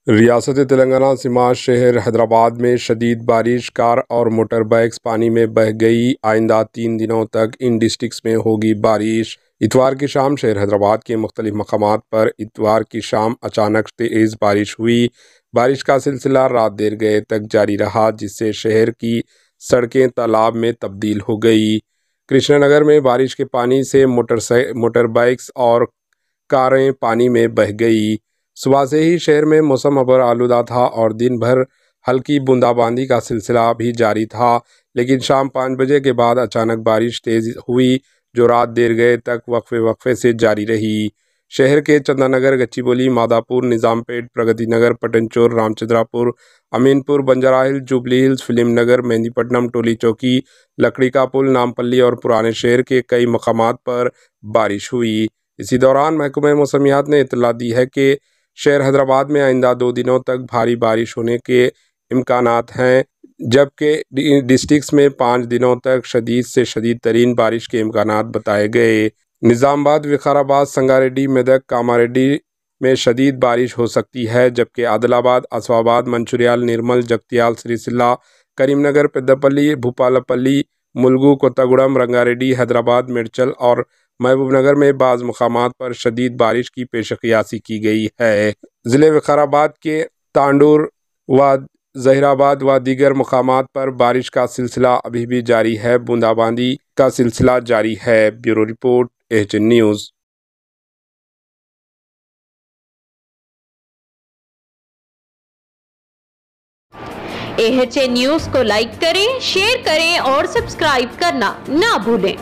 ریاست تلنگانہ سماج شہر حیدرآباد میں شدید بارش، کار اور موٹر بائیکس پانی میں بہہ گئی۔ آئندہ 3 دنوں تک ان ڈسٹرکٹس میں ہوگی بارش۔ اتوار کی شام شہر حیدرآباد کے مختلف مقامات پر اتوار کی شام اچانک تیز بارش ہوئی۔ بارش کا سلسلہ رات دیر گئے تک جاری رہا، جس سے شہر کی سڑکیں تالاب میں تبدیل ہو گئی۔ کرشنا نگر میں بارش کے پانی سے موٹر بائیکس اور کاریں پانی میں بہہ گئی۔ صبح سے ہی شہر میں موسم ابر آلودہ تھا اور دن بھر ہلکی بوندا باندی کا سلسلہ بھی جاری تھا، لیکن شام 5 بجے کے بعد اچانک بارش تیز ہوئی جو رات دیر گئے تک وقفے سے جاری رہی۔ شہر کے چندہ نگر، گچی بولی، مادھا پور، نظام پیٹ، پرگتی نگر، پٹن چور، رام چندرا پور، Aminpur, Banjara Hills, Jubilee Hills, Film Nagar, Mehdipatnam, Tolichowki, لکڑی کا پل، نامپلی اور پرانے شہر کے کئی مقامات پر بارش ہوئی۔ اسی دوران محکمہ موسمیات نے اطلاع دی ہے کہ شہر حیدرآباد میں آئندہ 2 دنوں تک بھاری بارش ہونے کے امکانات ہیں، جبکہ ڈسٹرکٹس میں 5 دنوں تک شدید سے شدید ترین بارش کے امکانات بتائے گئے۔ نظام آباد، وقار آباد، سنگاریڈی، میدک، کاماریڈی میں شدید بارش ہو سکتی ہے، جبکہ عادل آباد، آصف آباد، منچریال، نرمل، جگتیال، سری سلہ، کریم نگر، پیداپلی، بھوپالپلی، ملگو، کوتاگوڑم، رنگاریڈی، حیدرآباد، میڈچل اور محبوب نگر میں بعض مقامات پر شدید بارش کی پیش قیاسی کی گئی ہے۔ ضلع وقار آباد کے تانڈور و ظہیر آباد و دیگر مقامات پر بارش کا سلسلہ ابھی بھی جاری ہے۔ بوندا باندی کا سلسلہ جاری ہے۔ Bureau report, AHN news. AHN news کو لائک کریں، شیئر کریں اور سبسکرائب کرنا نہ بھولیں۔